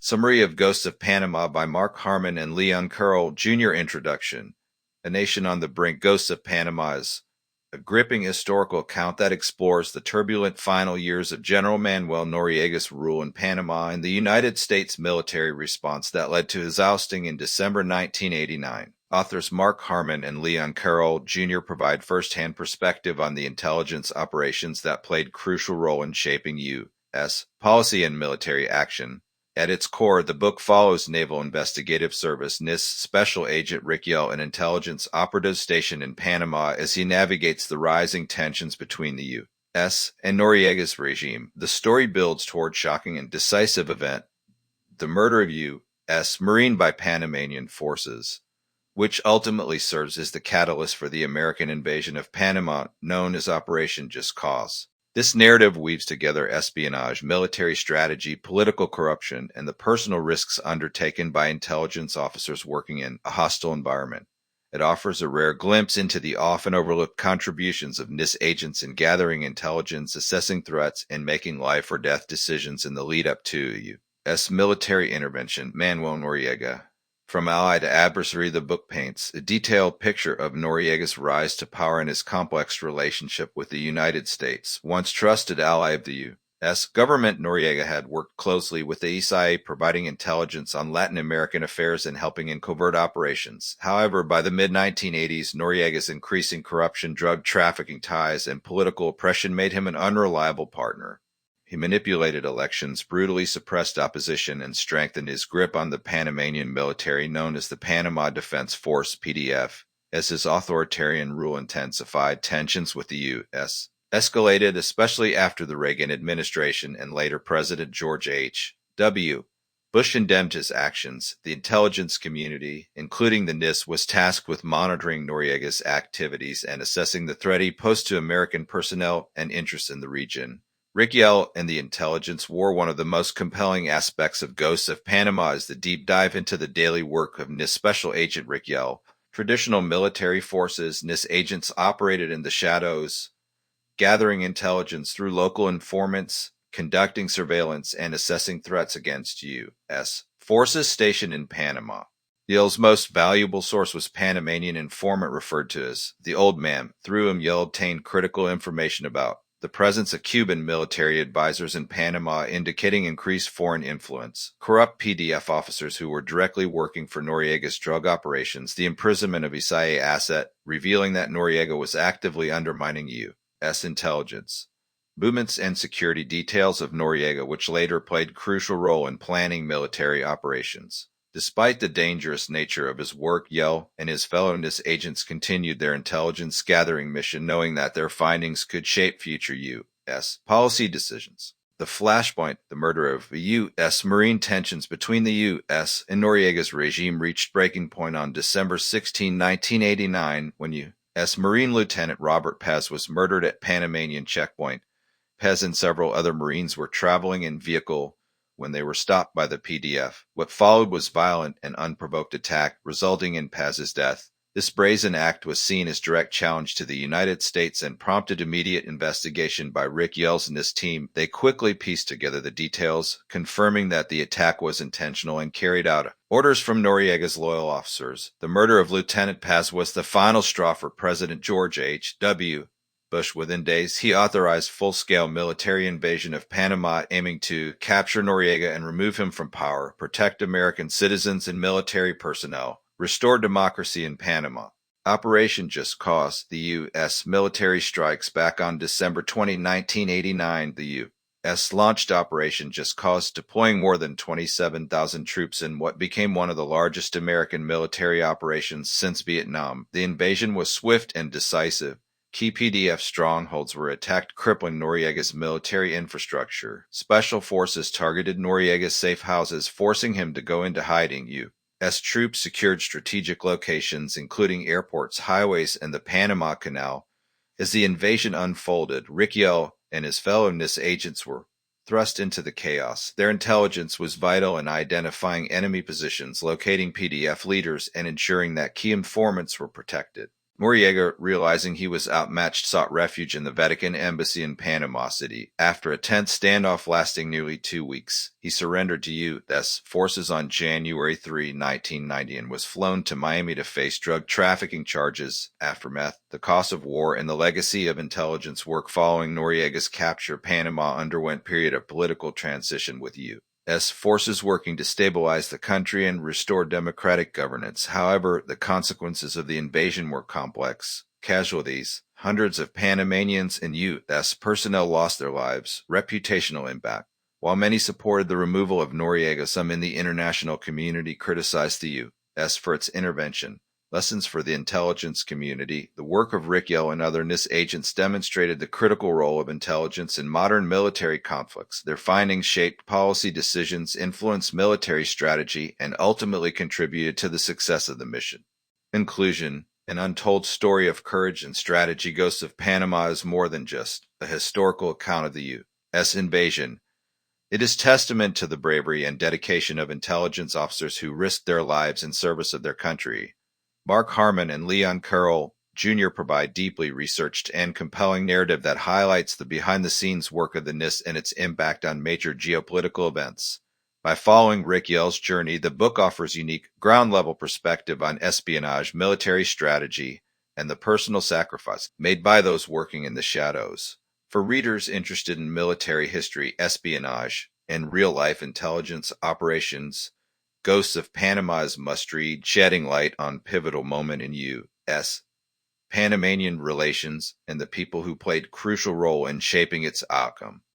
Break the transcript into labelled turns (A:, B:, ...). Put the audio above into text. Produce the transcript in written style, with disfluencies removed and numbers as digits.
A: Summary of Ghosts of Panama by Mark Harmon and Leon Carroll, Jr. Introduction. A Nation on the Brink. Ghosts of Panama is a gripping historical account that explores the turbulent final years of General Manuel Noriega's rule in Panama and the United States military response that led to his ousting in December 1989. Authors Mark Harmon and Leon Carroll, Jr. provide first-hand perspective on the intelligence operations that played a crucial role in shaping U.S. policy and military action. At its core, the book follows Naval Investigative Service (NIS) Special Agent Rick Yell, an intelligence operative stationed in Panama, as he navigates the rising tensions between the U.S. and Noriega's regime. The story builds toward shocking and decisive event, the murder of U.S. Marine by Panamanian forces, which ultimately serves as the catalyst for the American invasion of Panama, known as Operation Just Cause. This narrative weaves together espionage, military strategy, political corruption, and the personal risks undertaken by intelligence officers working in a hostile environment. It offers a rare glimpse into the often overlooked contributions of NIS agents in gathering intelligence, assessing threats, and making life or death decisions in the lead-up to U.S. military intervention. Manuel Noriega. From ally to adversary, the book paints a detailed picture of Noriega's rise to power and his complex relationship with the United States. Once trusted ally of the U.S. government, Noriega had worked closely with the CIA, providing intelligence on Latin American affairs and helping in covert operations. However, by the mid-1980s, Noriega's increasing corruption, drug trafficking ties, and political oppression made him an unreliable partner. He manipulated elections, brutally suppressed opposition, and strengthened his grip on the Panamanian military, known as the Panama Defense Force (PDF). As his authoritarian rule intensified, tensions with the U.S. escalated, especially after the Reagan administration and later President George H.W. Bush condemned his actions. The intelligence community, including the NIS, was tasked with monitoring Noriega's activities and assessing the threat he posed to American personnel and interests in the region. Rick Yell and the intelligence war. One of the most compelling aspects of Ghosts of Panama is the deep dive into the daily work of NIS Special Agent Rick Yell. Traditional military forces, NIS agents operated in the shadows, gathering intelligence through local informants, conducting surveillance, and assessing threats against U.S. forces stationed in Panama. Yell's most valuable source was Panamanian informant referred to as the Old Man. Through him, Yell obtained critical information about the presence of Cuban military advisors in Panama, indicating increased foreign influence, corrupt PDF officers who were directly working for Noriega's drug operations, the imprisonment of a CIA asset, revealing that Noriega was actively undermining U.S. intelligence, movements and security details of Noriega, which later played a crucial role in planning military operations. Despite the dangerous nature of his work, Yell and his fellow NIS agents continued their intelligence gathering mission, knowing that their findings could shape future U.S. policy decisions. The flashpoint, the murder of U.S. Marine. Tensions between the U.S. and Noriega's regime reached breaking point on December 16, 1989, when U.S. Marine Lieutenant Robert Pez was murdered at Panamanian checkpoint. Pez and several other Marines were traveling in vehicle when they were stopped by the PDF. What followed was violent and unprovoked attack, resulting in Pez's death. This brazen act was seen as direct challenge to the United States and prompted immediate investigation by Rick Yell's and his team. They quickly pieced together the details, confirming that the attack was intentional and carried out orders from Noriega's loyal officers. The murder of Lieutenant Pez was the final straw for President George H.W. Bush. Within days, he authorized full-scale military invasion of Panama, aiming to capture Noriega and remove him from power, protect American citizens and military personnel, restore democracy in Panama. Operation Just Cause. The U.S. military strikes back on December 20, 1989. The U.S. launched Operation Just Cause, deploying more than 27,000 troops in what became one of the largest American military operations since Vietnam. The invasion was swift and decisive. Key PDF strongholds were attacked, crippling Noriega's military infrastructure. Special forces targeted Noriega's safe houses, forcing him to go into hiding. U.S. troops secured strategic locations, including airports, highways, and the Panama Canal. As the invasion unfolded, Rick Yell and his fellow NIS agents were thrust into the chaos. Their intelligence was vital in identifying enemy positions, locating PDF leaders, and ensuring that key informants were protected. Noriega, realizing he was outmatched, sought refuge in the Vatican embassy in Panama City. After a tense standoff lasting nearly 2 weeks, he surrendered to U.S. forces on January 3, 1990, and was flown to Miami to face drug trafficking charges. Aftermath, the cost of war, and the legacy of intelligence work following Noriega's capture. Panama underwent a period of political transition with U.S. forces working to stabilize the country and restore democratic governance. However, the consequences of the invasion were complex. Casualties: hundreds of Panamanians and U.S. personnel lost their lives. Reputational impact: while many supported the removal of Noriega, some in the international community criticized the U.S. for its intervention. Lessons for the intelligence community: the work of Rick and other NIS agents demonstrated the critical role of intelligence in modern military conflicts. Their findings shaped policy decisions, influenced military strategy, and ultimately contributed to the success of the mission. Inclusion: an untold story of courage and strategy. Ghosts of Panama is more than just a historical account of the U.S. invasion. It is testament to the bravery and dedication of intelligence officers who risked their lives in service of their country. Mark Harmon and Carroll Jr. provide deeply researched and compelling narrative that highlights the behind-the-scenes work of the NIS and its impact on major geopolitical events. By following Rick's journey, the book offers unique, ground-level perspective on espionage, military strategy, and the personal sacrifice made by those working in the shadows. For readers interested in military history, espionage, and real-life intelligence operations, Ghosts of Panama is must-read, shedding light on pivotal moment in U.S. Panamanian relations and the people who played a crucial role in shaping its outcome.